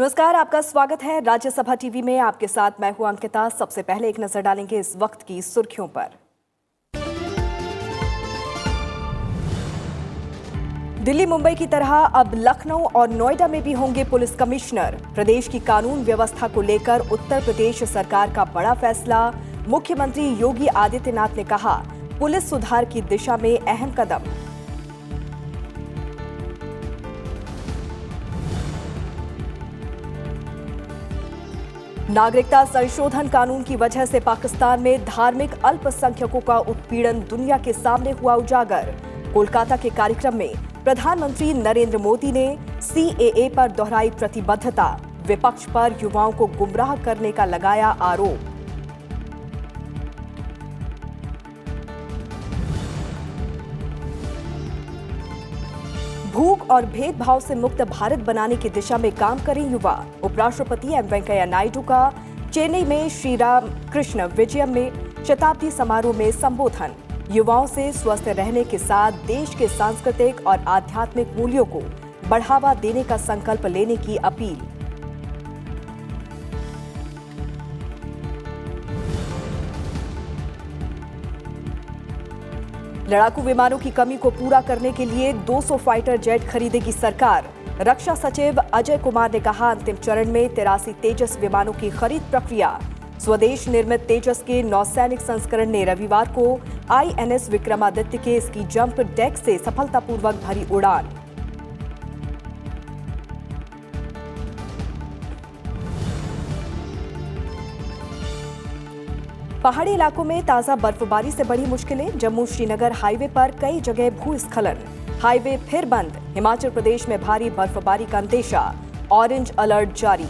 नमस्कार, आपका स्वागत है राज्यसभा टीवी में। आपके साथ मैं हूं अंकिता। सबसे पहले एक नजर डालेंगे इस वक्त की सुर्खियों पर। दिल्ली मुंबई की तरह अब लखनऊ और नोएडा में भी होंगे पुलिस कमिश्नर। प्रदेश की कानून व्यवस्था को लेकर उत्तर प्रदेश सरकार का बड़ा फैसला। मुख्यमंत्री योगी आदित्यनाथ ने कहा, पुलिस सुधार की दिशा में अहम कदम। नागरिकता संशोधन कानून की वजह से पाकिस्तान में धार्मिक अल्पसंख्यकों का उत्पीड़न दुनिया के सामने हुआ उजागर। कोलकाता के कार्यक्रम में प्रधानमंत्री नरेंद्र मोदी ने सीएए पर दोहराई प्रतिबद्धता। विपक्ष पर युवाओं को गुमराह करने का लगाया आरोप। भूख और भेदभाव से मुक्त भारत बनाने की दिशा में काम करें युवा। उपराष्ट्रपति एम वेंकैया नायडू का चेन्नई में श्री राम कृष्ण विजयम में शताब्दी समारोह में संबोधन। युवाओं से स्वस्थ रहने के साथ देश के सांस्कृतिक और आध्यात्मिक मूल्यों को बढ़ावा देने का संकल्प लेने की अपील। लड़ाकू विमानों की कमी को पूरा करने के लिए 200 फाइटर जेट खरीदेगी सरकार। रक्षा सचिव अजय कुमार ने कहा, अंतिम चरण में 83 तेजस विमानों की खरीद प्रक्रिया। स्वदेश निर्मित तेजस के नौसैनिक संस्करण ने रविवार को आईएनएस विक्रमादित्य के इसकी जंप डेक से सफलतापूर्वक भरी उड़ान। पहाड़ी इलाकों में ताजा बर्फबारी से बड़ी मुश्किलें। जम्मू श्रीनगर हाईवे पर कई जगह भूस्खलन। हाईवे फिर बंद। हिमाचल प्रदेश में भारी बर्फबारी का अंदेशा। ऑरेंज अलर्ट जारी।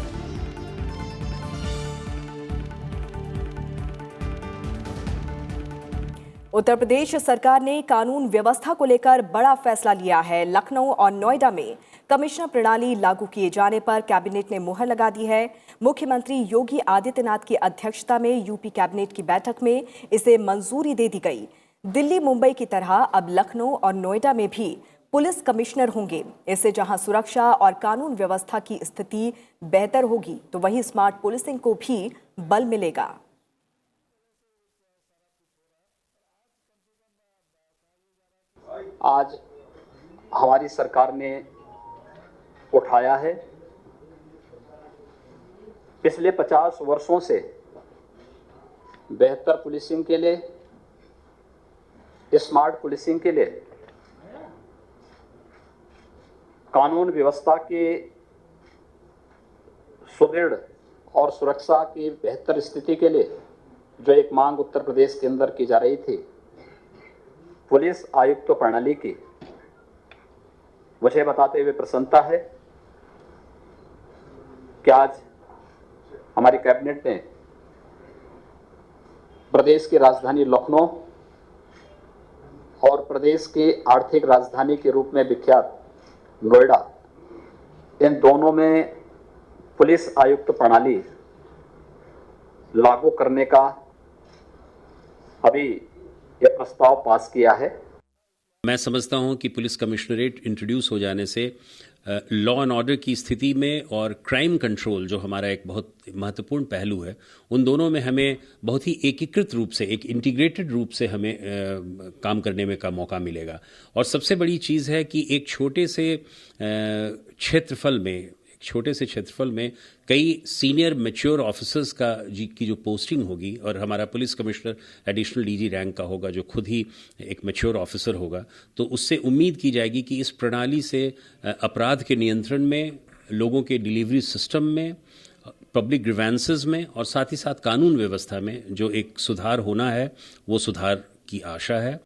उत्तर प्रदेश सरकार ने कानून व्यवस्था को लेकर बड़ा फैसला लिया है। लखनऊ और नोएडा में कमिश्नर प्रणाली लागू किए जाने पर कैबिनेट ने मुहर लगा दी है। मुख्यमंत्री योगी आदित्यनाथ की अध्यक्षता में यूपी कैबिनेट की बैठक में इसे मंजूरी दे दी गई। दिल्ली मुंबई की तरह अब लखनऊ और नोएडा में भी पुलिस कमिश्नर होंगे। इससे जहां सुरक्षा और कानून व्यवस्था की स्थिति बेहतर होगी, तो वहीं स्मार्ट पुलिसिंग को भी बल मिलेगा। आज हमारी सरकार ने उठाया है। पिछले 50 वर्षों से बेहतर पुलिसिंग के लिए, स्मार्ट पुलिसिंग के लिए, कानून व्यवस्था के सुदृढ़ और सुरक्षा की बेहतर स्थिति के लिए जो एक मांग उत्तर प्रदेश के अंदर की जा रही थी, पुलिस आयुक्त प्रणाली की, मुझे बताते हुए प्रसन्नता है कि आज हमारी कैबिनेट ने प्रदेश की राजधानी लखनऊ और प्रदेश की आर्थिक राजधानी के रूप में विख्यात नोएडा, इन दोनों में पुलिस आयुक्त प्रणाली लागू करने का अभी यह प्रस्ताव पास किया है। मैं समझता हूं कि पुलिस कमिश्नरेट इंट्रोड्यूस हो जाने से लॉ एंड ऑर्डर की स्थिति में और क्राइम कंट्रोल, जो हमारा एक बहुत महत्वपूर्ण पहलू है, उन दोनों में हमें बहुत ही एकीकृत रूप से, एक इंटीग्रेटेड रूप से हमें काम करने में का मौका मिलेगा। और सबसे बड़ी चीज़ है कि एक छोटे से क्षेत्रफल में कई सीनियर मैच्योर ऑफिसर्स की जो पोस्टिंग होगी, और हमारा police commissioner additional DG rank का होगा, जो खुद ही एक मैच्योर ऑफिसर होगा, तो उससे उम्मीद की जाएगी कि इस प्रणाली से अपराध के नियंत्रण में, लोगों के डिलीवरी सिस्टम में, पब्लिक ग्रीवेंसेस में और साथ ही साथ कानून व्यवस्था में जो एक सुधार होना है, वो सुधार की आशा है।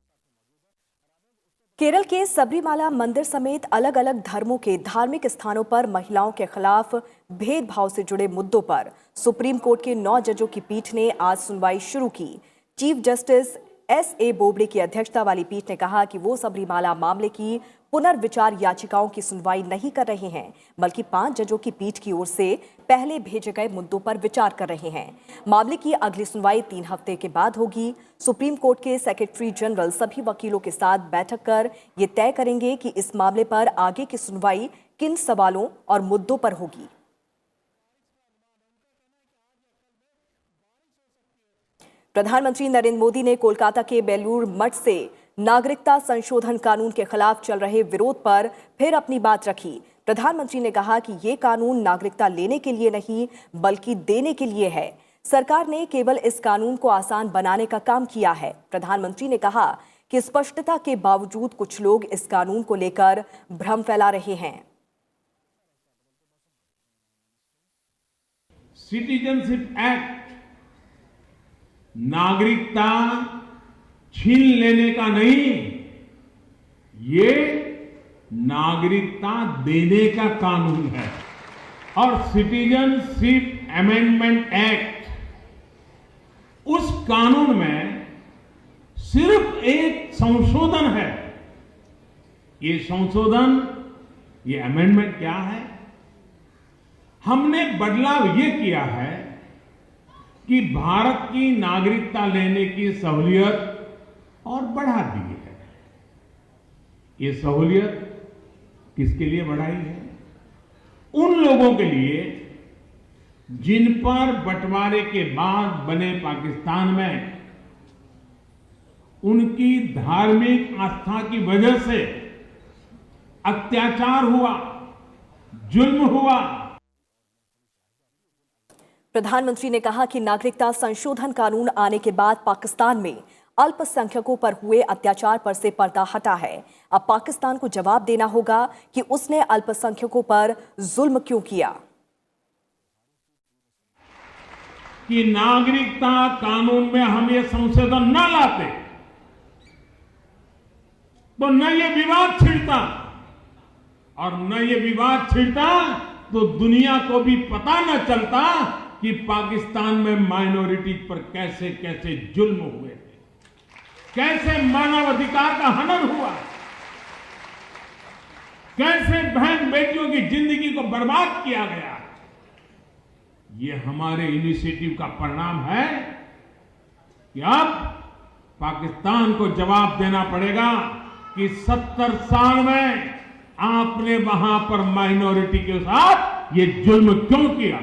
केरल के सबरीमाला मंदिर समेत अलग अलग धर्मों के धार्मिक स्थानों पर महिलाओं के खिलाफ भेदभाव से जुड़े मुद्दों पर सुप्रीम कोर्ट के 9 जजों की पीठ ने आज सुनवाई शुरू की। Chief justice एस.ए. बोबडे की अध्यक्षता वाली पीठ ने कहा कि वो सबरीमाला मामले की पुनर्विचार याचिकाओं की सुनवाई नहीं कर रहे हैं, बल्कि 5 जजों की पीठ की ओर से पहले भेजे गए मुद्दों पर विचार कर रहे हैं। मामले की अगली सुनवाई 3 हफ्ते के बाद होगी। सुप्रीम कोर्ट के सेक्रेटरी जनरल सभी वकीलों के साथ बैठक कर ये तय करेंगे कि इस मामले पर आगे की सुनवाई किन सवालों और मुद्दों पर होगी। प्रधानमंत्री नरेंद्र मोदी ने कोलकाता के बेलूर मठ से नागरिकता संशोधन कानून के खिलाफ चल रहे विरोध पर फिर अपनी बात रखी। प्रधानमंत्री ने कहा कि ये कानून नागरिकता लेने के लिए नहीं बल्कि देने के लिए है। सरकार ने केवल इस कानून को आसान बनाने का काम किया है। प्रधानमंत्री ने कहा कि स्पष्टता के बावजूद कुछ लोग इस कानून को लेकर भ्रम फैला रहे हैं। सिटीजनशिप एक्ट नागरिकता छीन लेने का नहीं, ये नागरिकता देने का कानून है। और सिटीजनशिप अमेंडमेंट एक्ट उस कानून में सिर्फ एक संशोधन है। ये संशोधन, ये अमेंडमेंट क्या है? हमने बदलाव ये किया है कि भारत की नागरिकता लेने की सहूलियत और बढ़ा दी है। ये सहूलियत किसके लिए बढ़ाई है? उन लोगों के लिए जिन पर बंटवारे के बाद बने पाकिस्तान में उनकी धार्मिक आस्था की वजह से अत्याचार हुआ, जुल्म हुआ। प्रधानमंत्री ने कहा कि नागरिकता संशोधन कानून आने के बाद पाकिस्तान में अल्पसंख्यकों पर हुए अत्याचार पर से पर्दा हटा है। अब पाकिस्तान को जवाब देना होगा कि उसने अल्पसंख्यकों पर जुल्म क्यों किया। कि नागरिकता कानून में हम ये संशोधन न लाते तो न ये विवाद छिड़ता, और न ये विवाद छिड़ता तो दुनिया को भी पता न चलता कि पाकिस्तान में माइनॉरिटी पर कैसे कैसे जुल्म हुए थे, कैसे मानवाधिकार का हनन हुआ, कैसे बहन बेटियों की जिंदगी को बर्बाद किया गया। ये हमारे इनिशिएटिव का परिणाम है कि अब पाकिस्तान को जवाब देना पड़ेगा कि 70 साल में आपने वहां पर माइनॉरिटी के साथ ये जुल्म क्यों किया।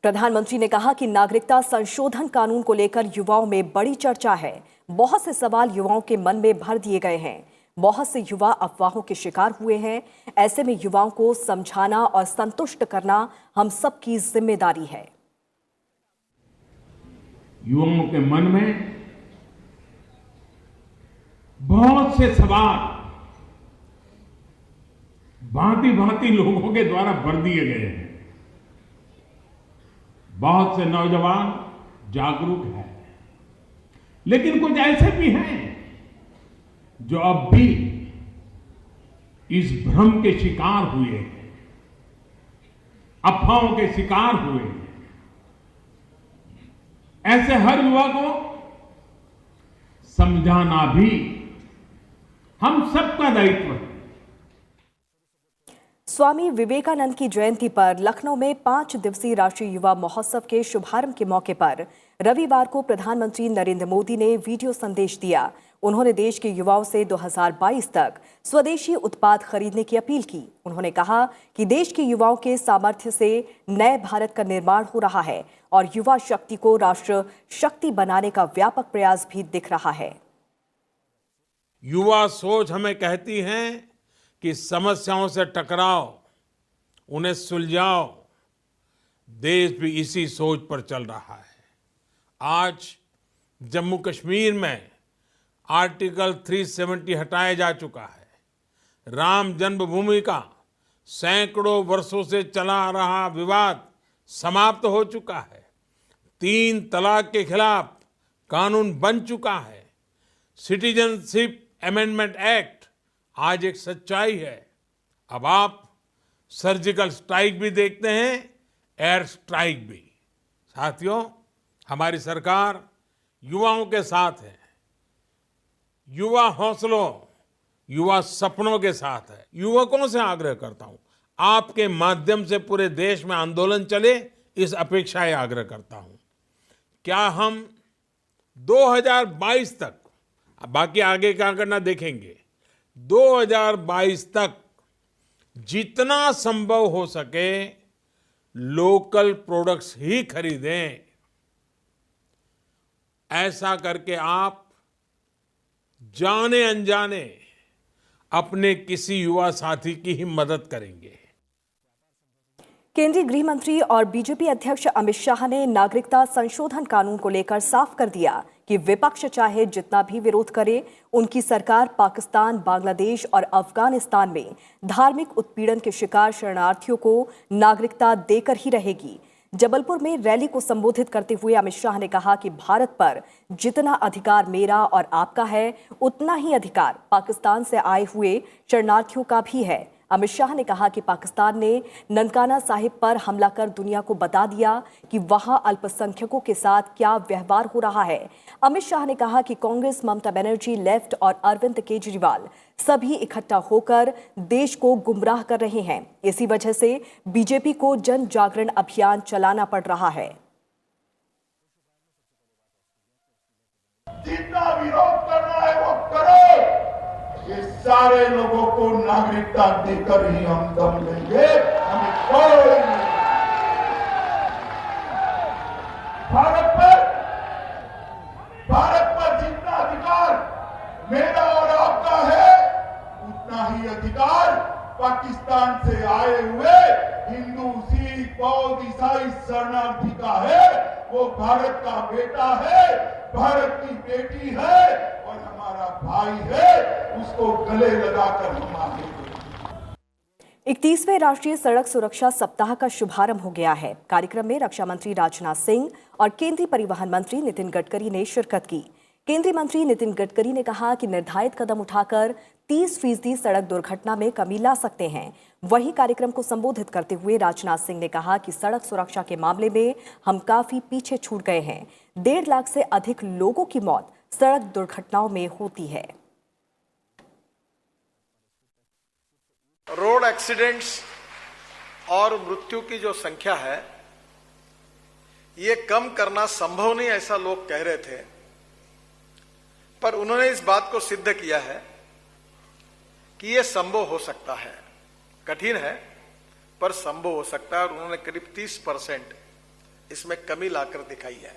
प्रधानमंत्री ने कहा कि नागरिकता संशोधन कानून को लेकर युवाओं में बड़ी चर्चा है। बहुत से सवाल युवाओं के मन में भर दिए गए हैं। बहुत से युवा अफवाहों के शिकार हुए हैं। ऐसे में युवाओं को समझाना और संतुष्ट करना हम सबकी जिम्मेदारी है। युवाओं के मन में बहुत से सवाल भांति भांति लोगों के द्वारा भर दिए गए हैं। बहुत से नौजवान जागरूक हैं, लेकिन कुछ ऐसे भी हैं जो अब भी इस भ्रम के शिकार हुए हैं, अफवाहों के शिकार हुए हैं। ऐसे हर युवा को समझाना भी हम सबका दायित्व है। स्वामी विवेकानंद की जयंती पर लखनऊ में 5 दिवसीय राष्ट्रीय युवा महोत्सव के शुभारंभ के मौके पर रविवार को प्रधानमंत्री नरेंद्र मोदी ने वीडियो संदेश दिया। उन्होंने देश के युवाओं से 2022 तक स्वदेशी उत्पाद खरीदने की अपील की। उन्होंने कहा कि देश के युवाओं के सामर्थ्य से नए भारत का निर्माण हो रहा है और युवा शक्ति को राष्ट्र शक्ति बनाने का व्यापक प्रयास भी दिख रहा है। युवा सोच हमें कहती है कि समस्याओं से टकराओ, उन्हें सुलझाओ। देश भी इसी सोच पर चल रहा है। आज जम्मू कश्मीर में आर्टिकल 370 हटाया जा चुका है। राम जन्मभूमि का सैकड़ों वर्षों से चला आ रहा विवाद समाप्त हो चुका है। 3 तलाक के खिलाफ कानून बन चुका है। सिटीजनशिप अमेंडमेंट एक्ट आज एक सच्चाई है। अब आप सर्जिकल स्ट्राइक भी देखते हैं, एयर स्ट्राइक भी। साथियों, हमारी सरकार युवाओं के साथ है, युवा हौसलों, युवा सपनों के साथ है। युवकों से आग्रह करता हूं, आपके माध्यम से पूरे देश में आंदोलन चले, इस अपेक्षाएं आग्रह करता हूं। क्या हम 2022 तक, बाकी आगे क्या करना देखेंगे, 2022 तक जितना संभव हो सके लोकल प्रोडक्ट्स ही खरीदें। ऐसा करके आप जाने अनजाने अपने किसी युवा साथी की ही मदद करेंगे। केंद्रीय गृह मंत्री और बीजेपी अध्यक्ष अमित शाह ने नागरिकता संशोधन कानून को लेकर साफ कर दिया कि विपक्ष चाहे जितना भी विरोध करे, उनकी सरकार पाकिस्तान, बांग्लादेश और अफगानिस्तान में धार्मिक उत्पीड़न के शिकार शरणार्थियों को नागरिकता देकर ही रहेगी। जबलपुर में रैली को संबोधित करते हुए अमित शाह ने कहा कि भारत पर जितना अधिकार मेरा और आपका है, उतना ही अधिकार पाकिस्तान से आए हुए शरणार्थियों का भी है। अमित शाह ने कहा कि पाकिस्तान ने ननकाना साहिब पर हमला कर दुनिया को बता दिया कि वहां अल्पसंख्यकों के साथ क्या व्यवहार हो रहा है। अमित शाह ने कहा कि कांग्रेस, ममता बनर्जी, लेफ्ट और अरविंद केजरीवाल सभी इकट्ठा होकर देश को गुमराह कर रहे हैं। इसी वजह से बीजेपी को जन जागरण अभियान चलाना पड़ रहा है। जितना विरोध करना है वो करो। ये सारे लोगों को नागरिकता देकर ही हम दम लेंगे। हमें कोई भारत पर जितना अधिकार मेरा और आपका है, उतना ही अधिकार पाकिस्तान से आए हुए हिंदू, सिख, बौद्ध, ईसाई शरणार्थी का है। वो भारत का बेटा है, भारत की बेटी है और हमारा भाई है। उसको गले लगाकर हम आगे 31वें राष्ट्रीय सड़क सुरक्षा सप्ताह का शुभारंभ हो गया है। कार्यक्रम में रक्षा मंत्री राजनाथ सिंह और केंद्रीय परिवहन मंत्री नितिन गडकरी ने शिरकत की। केंद्रीय मंत्री नितिन गडकरी ने कहा कि निर्धारित कदम उठाकर 30% सड़क दुर्घटना में कमी ला सकते हैं। वहीं कार्यक्रम को संबोधित करते हुए राजनाथ सिंह ने कहा कि सड़क सुरक्षा के मामले में हम काफी पीछे छूट गए हैं। 1.5 लाख से अधिक लोगों की मौत सड़क दुर्घटनाओं में होती है। रोड एक्सीडेंट्स और मृत्यु की जो संख्या है, ये कम करना संभव नहीं ऐसा लोग कह रहे थे, पर उन्होंने इस बात को सिद्ध किया है कि ये संभव हो सकता है। कठिन है पर संभव हो सकता है और उन्होंने करीब 30% इसमें कमी लाकर दिखाई है।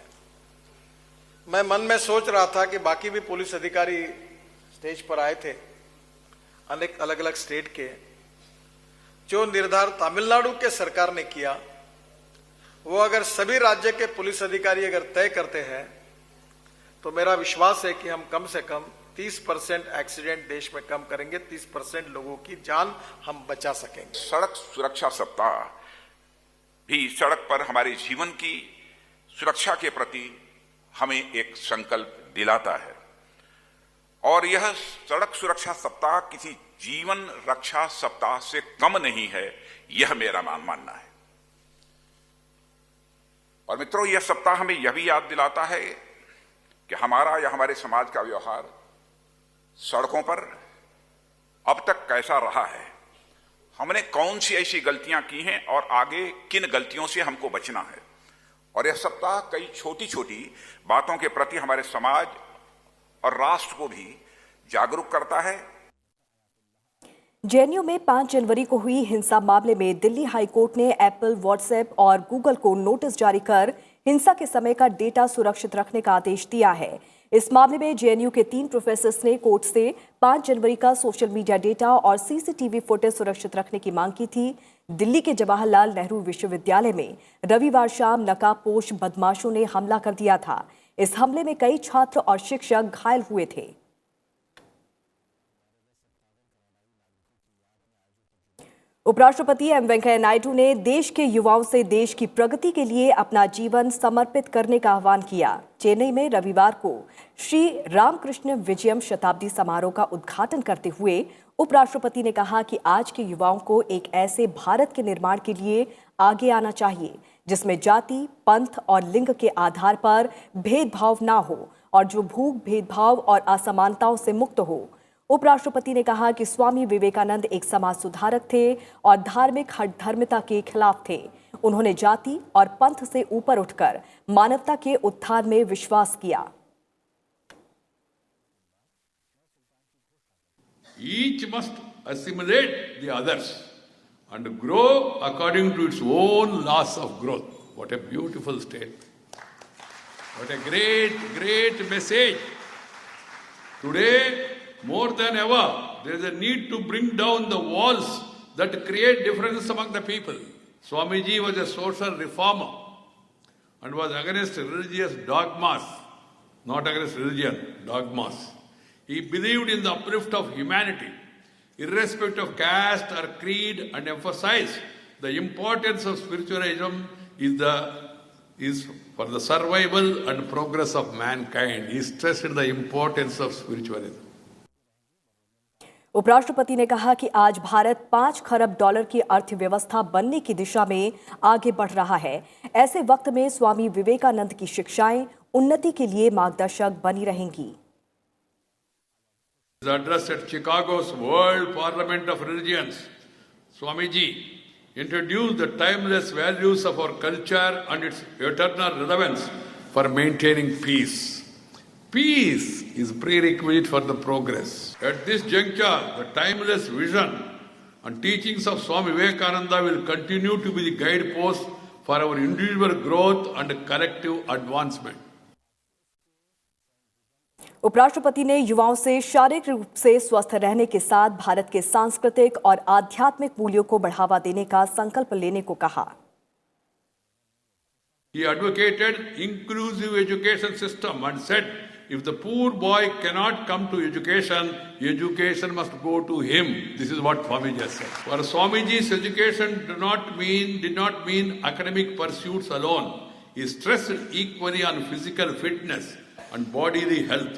मैं मन में सोच रहा था कि बाकी भी पुलिस अधिकारी स्टेज पर आए थे, अनेक अलग अलग स्टेट के, जो निर्धार तमिलनाडु के सरकार ने किया, वो अगर सभी राज्य के पुलिस अधिकारी अगर तय करते हैं तो मेरा विश्वास है कि हम कम से कम 30% एक्सीडेंट देश में कम करेंगे, 30% लोगों की जान हम बचा सकेंगे। सड़क सुरक्षा सप्ताह भी सड़क पर हमारे जीवन की सुरक्षा के प्रति हमें एक संकल्प दिलाता है और यह सड़क सुरक्षा सप्ताह किसी जीवन रक्षा सप्ताह से कम नहीं है, यह मेरा मानना है। और मित्रों, यह सप्ताह हमें यह भी याद दिलाता है कि हमारा या हमारे समाज का व्यवहार सड़कों पर अब तक कैसा रहा है, हमने कौन सी ऐसी गलतियां की हैं और आगे किन गलतियों से हमको बचना है। और यह सप्ताह कई छोटी छोटी बातों के प्रति हमारे समाज और राष्ट्र को भी जागरूक करता है। जेएनयू में 5 जनवरी को हुई हिंसा मामले में दिल्ली हाईकोर्ट ने एप्पल, व्हाट्सएप और गूगल को नोटिस जारी कर हिंसा के समय का डेटा सुरक्षित रखने का आदेश दिया है। इस मामले में जेएनयू के 3 प्रोफेसर्स ने कोर्ट से 5 जनवरी का सोशल मीडिया डेटा और सीसीटीवी फुटेज सुरक्षित रखने की मांग की थी। दिल्ली के जवाहरलाल नेहरू विश्वविद्यालय में रविवार शाम नकाबपोश बदमाशों ने हमला कर दिया था। इस हमले में कई छात्र और शिक्षक घायल हुए थे। उपराष्ट्रपति एम वेंकैया नायडू ने देश के युवाओं से देश की प्रगति के लिए अपना जीवन समर्पित करने का आह्वान किया। चेन्नई में रविवार को श्री रामकृष्ण विजयम शताब्दी समारोह का उद्घाटन करते हुए उपराष्ट्रपति ने कहा कि आज के युवाओं को एक ऐसे भारत के निर्माण के लिए आगे आना चाहिए जिसमें जाति, पंथ और लिंग के आधार पर भेदभाव ना हो और जो भूख, भेदभाव और असमानताओं से मुक्त हो। उपराष्ट्रपति ने कहा कि स्वामी विवेकानंद एक समाज सुधारक थे और धार्मिक हठधर्मिता के खिलाफ थे। उन्होंने जाति और पंथ से ऊपर उठकर मानवता के उत्थान में विश्वास किया। Each must assimilate the others and grow according to its own laws of growth. What a beautiful statement. What a great, great message. Today, more than ever, there is a need to bring down the walls that create differences among the people. Swamiji was a social reformer and was against religious dogmas, not against religion, dogmas. He believed in the uplift of humanity, irrespective of caste or creed, and emphasized the importance of spiritualism is for the survival and progress of mankind. He stressed the importance of spiritualism. उपराष्ट्रपति ने कहा कि आज भारत 5 खरब dollar की अर्थव्यवस्था बनने की दिशा में आगे बढ़ रहा है। ऐसे वक्त में स्वामी विवेकानंद की शिक्षाएं उन्नति के लिए मार्गदर्शक बनी रहेंगी। His address at Chicago's World Parliament of Religions, Swamiji introduced the timeless values of our culture and its eternal relevance for maintaining peace. Peace is prerequisite for the progress. At this juncture, the timeless vision and teachings of Swami Vivekananda will continue to be the guidepost for our individual growth and collective advancement. उपराष्ट्रपति ने युवाओं से शारीरिक रूप से स्वस्थ रहने के साथ भारत के सांस्कृतिक और आध्यात्मिक मूल्यों को बढ़ावा देने का संकल्प लेने को कहा। He advocated inclusive education system and said, if the poor boy cannot come to education, education must go to him. This is what Swamiji said. For Swamiji's education did not mean academic pursuits alone. He stressed equally on physical fitness and bodily health.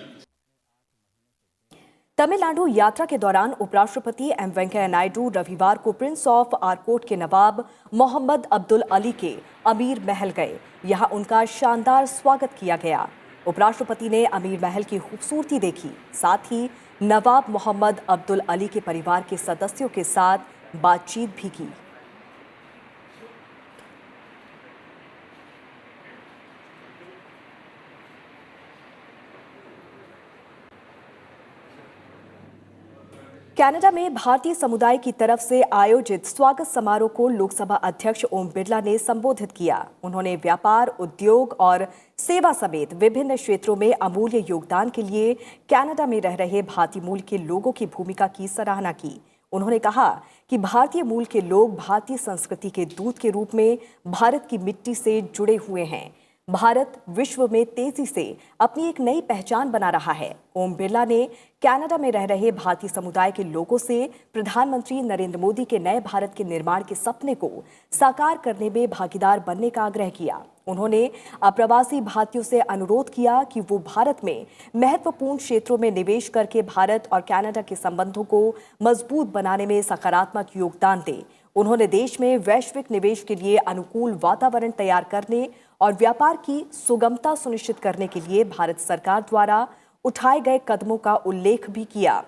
Tamil Nadu यात्रा के दौरान उपराष्ट्रपति M Venkaiah Naidu रविवार को Prince of Arcot के नवाब मोहम्मद अब्दुल अली के अमीर महल गए। यहां उनका शानदार स्वागत किया गया। उपराष्ट्रपति ने अमीर महल की खूबसूरती देखी, साथ ही नवाब मोहम्मद अब्दुल अली के परिवार के सदस्यों के साथ बातचीत भी की। कनाडा में भारतीय समुदाय की तरफ से आयोजित स्वागत समारोह को लोकसभा अध्यक्ष ओम बिरला ने संबोधित किया। उन्होंने व्यापार, उद्योग और सेवा समेत विभिन्न क्षेत्रों में अमूल्य योगदान के लिए कनाडा में रह रहे भारतीय मूल के लोगों की भूमिका की सराहना की। उन्होंने कहा कि भारतीय मूल के लोग भारतीय संस्कृति के दूत के रूप में भारत की मिट्टी से जुड़े हुए हैं। भारत विश्व में तेजी से अपनी एक नई पहचान बना रहा है। ओम बिरला ने कनाडा में रह रहे भारतीय समुदाय के लोगों से प्रधानमंत्री नरेंद्र मोदी के नए भारत के निर्माण के सपने को साकार करने में भागीदार बनने का आग्रह किया। उन्होंने अप्रवासी भारतीयों से अनुरोध किया कि वो भारत में महत्वपूर्ण क्षेत्रों में निवेश करके भारत और कनाडा के संबंधों को मजबूत बनाने में सकारात्मक योगदान दें। उन्होंने देश में वैश्विक निवेश के लिए अनुकूल वातावरण तैयार करने और व्यापार की सुगमता सुनिश्चित करने के लिए भारत सरकार द्वारा उठाए गए कदमों का उल्लेख भी किया।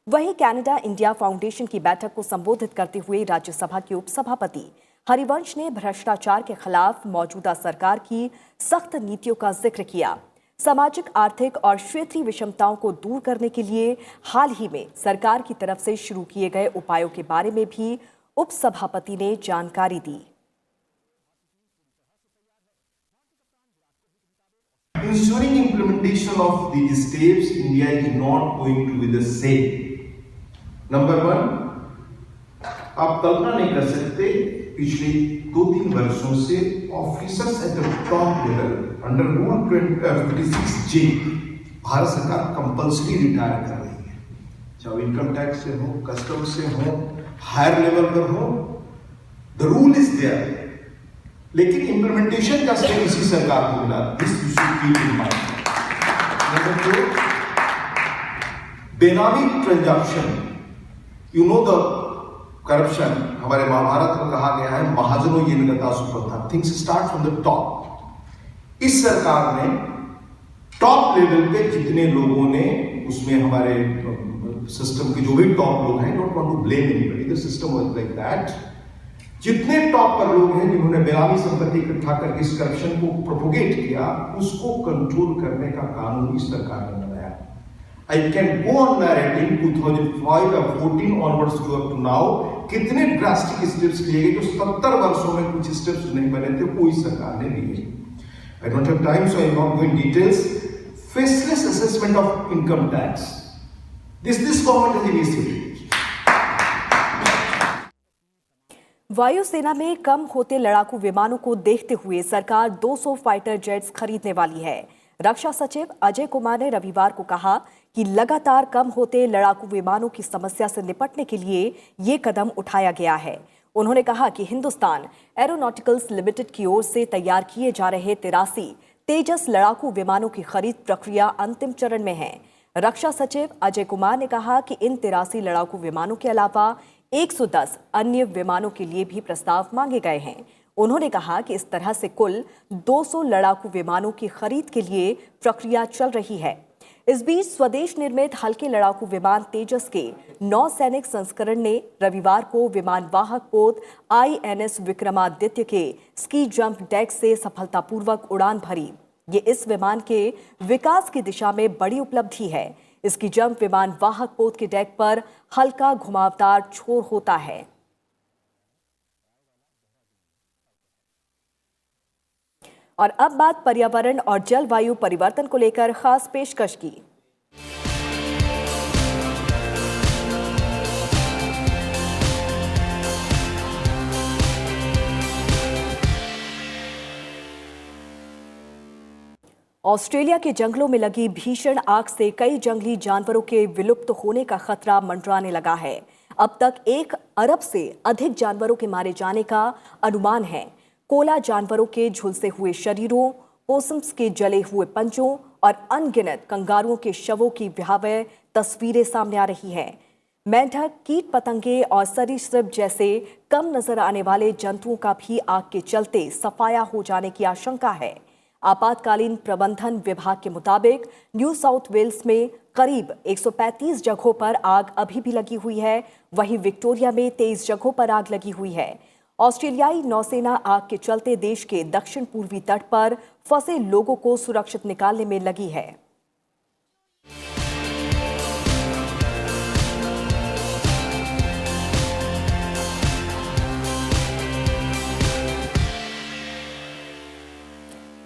वहीं कनाडा इंडिया फाउंडेशन की बैठक को संबोधित करते हुए राज्यसभा के उपसभापति हरिवंश ने भ्रष्टाचार के खिलाफ मौजूदा सरकार की सख्त नीतियों का जिक्र किया। सामाजिक, आर्थिक और क्षेत्रीय विषमताओं को दूर करने के लिए हाल ही में सरकार की तरफ से शुरू किए गए उपायों के बारे में भी उपसभापति ने जानकारी दी। Ensuring implementation of these steps, India is not going to be the same. Number one, आप कल्पना नहीं कर सकते पिछले 2-3 वर्षों से officers at the top level under rule 56J Bharat सरकार कंपल्सरी रिटायर कर रही है, चाहे इनकम टैक्स से हो, कस्टम से हो, हायर लेवल पर हो। द रूल इज देयर, लेकिन इंप्लीमेंटेशन का स्टेप इसी सरकार को मिला। This you should keep in mind. Number 2, benami transaction, you know the corruption, हमारे महाभारत में कहा गया है महाजनों ये निगता सुप्रथा, things start from the top. इस सरकार ने टॉप लेवल पे जितने लोगों ने उसमें हमारे सिस्टम के जो भी टॉप लोग हैं, don't want to blame anybody, the system was like that, जितने टॉप पर लोग हैं जिन्होंने बेनामी संपत्ति इकट्ठा करके इस करप्शन को प्रोपोगेट किया, उसको कंट्रोल करने का कानून इस सरकार ने बनाया। आई कैन गो ऑन नैरेटिंग 2005 और 14 onwards to up to now, कितने ड्रास्टिक स्टेप्स लिए गए जो 70 वर्षों में कुछ स्टेप्स नहीं बने थे, वो इस सरकार ने लिए। I don't have time, so I will not go in details. Faceless assessment of income tax. This government has initiated. वायुसेना में कम होते लड़ाकू विमानों को देखते हुए सरकार 200 फाइटर जेट्स खरीदने वाली है। रक्षा सचिव अजय कुमार ने रविवार को कहा कि लगातार कम होते लड़ाकू विमानों की समस्या से निपटने के लिए ये कदम उठाया गया है। उन्होंने कहा कि हिंदुस्तान एरोनॉटिकल्स लिमिटेड की ओर से तैयार किए जा रहे 83 तेजस लड़ाकू विमानों की खरीद प्रक्रिया अंतिम चरण में है। रक्षा सचिव अजय कुमार ने कहा कि इन 83 लड़ाकू विमानों के अलावा 110 अन्य विमानों के लिए भी प्रस्ताव मांगे गए हैं। उन्होंने कहा कि इस तरह से कुल 200 लड़ाकू विमानों की खरीद के लिए प्रक्रिया चल रही है। इस बीच स्वदेश निर्मित हल्के लड़ाकू विमान तेजस के नौसैनिक संस्करण ने रविवार को विमान वाहक पोत INS विक्रमादित्य के स्की जंप डेक से सफलतापूर्वक उड़ान भरी। ये इस विमान के विकास की दिशा में बड़ी उपलब्धि है। इसकी जंप विमान वाहक पोत के डेक पर हल्का घुमावदार छोर होता है। और अब बात पर्यावरण और जलवायु परिवर्तन को लेकर खास पेशकश की। ऑस्ट्रेलिया के जंगलों में लगी भीषण आग से कई जंगली जानवरों के विलुप्त होने का खतरा मंडराने लगा है। अब तक 1 अरब से अधिक जानवरों के मारे जाने का अनुमान है। कोला जानवरों के झुलसे हुए शरीरों, पोसम्स के जले हुए पंजों और अनगिनत कंगारुओं के शवों की भयावह तस्वीरें सामने आ रही हैं। मेंढक, कीट पतंगे और सरीसृप जैसे कम नजर आने वाले जंतुओं का भी आग के चलते सफाया हो जाने की आशंका है। आपातकालीन प्रबंधन विभाग के मुताबिक न्यू साउथ वेल्स में करीब 135 जगहों पर आग अभी भी लगी हुई है। वहीं विक्टोरिया में 23 जगहों पर आग लगी हुई है। ऑस्ट्रेलियाई नौसेना आग के चलते देश के दक्षिण पूर्वी तट पर फंसे लोगों को सुरक्षित निकालने में लगी है।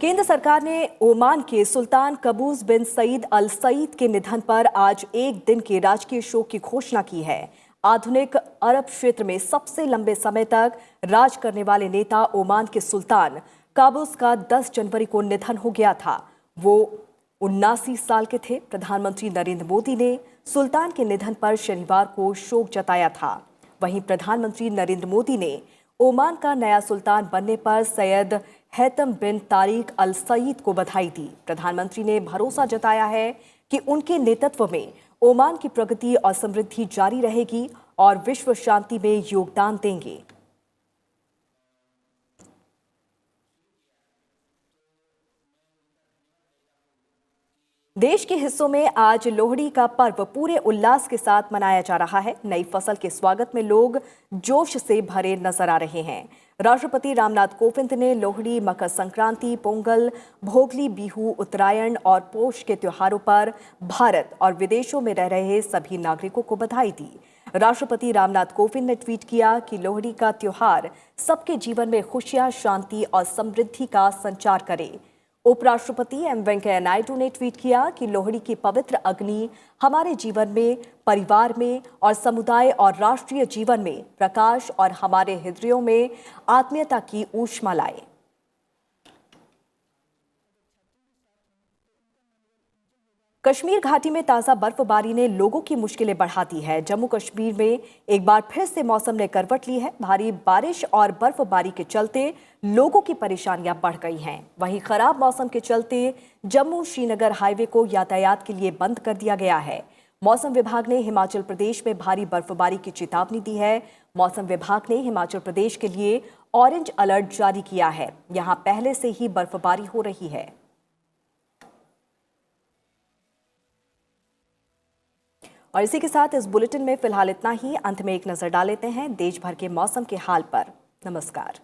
केंद्र सरकार ने ओमान के सुल्तान कबूस बिन सईद अल सईद के निधन पर आज एक दिन के राजकीय शोक की घोषणा की है। आधुनिक अरब क्षेत्र में सबसे लंबे समय तक राज करने वाले नेता ओमान के सुल्तान काबूस का 10 जनवरी को निधन हो गया था। वो 79 साल के थे। प्रधानमंत्री नरेंद्र मोदी ने सुल्तान के निधन पर शनिवार को शोक जताया था। वहीं प्रधानमंत्री नरेंद्र मोदी ने ओमान का नया सुल्तान बनने पर सैयद हैतम बिन तारिक अल सईद को बधाई दी। प्रधानमंत्री ने भरोसा जताया है कि उनके नेतृत्व में ओमान की प्रगति और समृद्धि जारी रहेगी और विश्व शांति में योगदान देंगे। देश के हिस्सों में आज लोहड़ी का पर्व पूरे उल्लास के साथ मनाया जा रहा है। नई फसल के स्वागत में लोग जोश से भरे नजर आ रहे हैं। राष्ट्रपति रामनाथ कोविंद ने लोहड़ी, मकर संक्रांति, पोंगल, भोगली, बिहू, उत्तरायण और पोष के त्योहारों पर भारत और विदेशों में रह रहे सभी नागरिकों को बधाई दी। राष्ट्रपति रामनाथ कोविंद ने ट्वीट किया कि लोहड़ी का त्योहार सबके जीवन में खुशियां, शांति और समृद्धि का संचार करे। उपराष्ट्रपति वेंकैया नायडू ने ट्वीट किया कि लोहड़ी की पवित्र अग्नि हमारे जीवन में, परिवार में और समुदाय और राष्ट्रीय जीवन में प्रकाश और हमारे हृदयों में आत्मीयता की ऊष्मा लाए। कश्मीर घाटी में ताजा बर्फबारी ने लोगों की मुश्किलें बढ़ा दी है। जम्मू कश्मीर में एक बार फिर से मौसम ने करवट ली है। भारी बारिश और बर्फबारी के चलते लोगों की परेशानियां बढ़ गई हैं। वहीं खराब मौसम के चलते जम्मू श्रीनगर हाईवे को यातायात के लिए बंद कर दिया गया है। मौसम विभाग ने हिमाचल प्रदेश में भारी बर्फबारी की चेतावनी दी है। मौसम विभाग ने हिमाचल प्रदेश के लिए ऑरेंज अलर्ट जारी किया है। यहां पहले से ही बर्फबारी हो रही है। और इसी के साथ इस बुलेटिन में फिलहाल इतना ही। अंत में एक नजर डाल लेते हैं देश भर के मौसम के हाल पर। नमस्कार।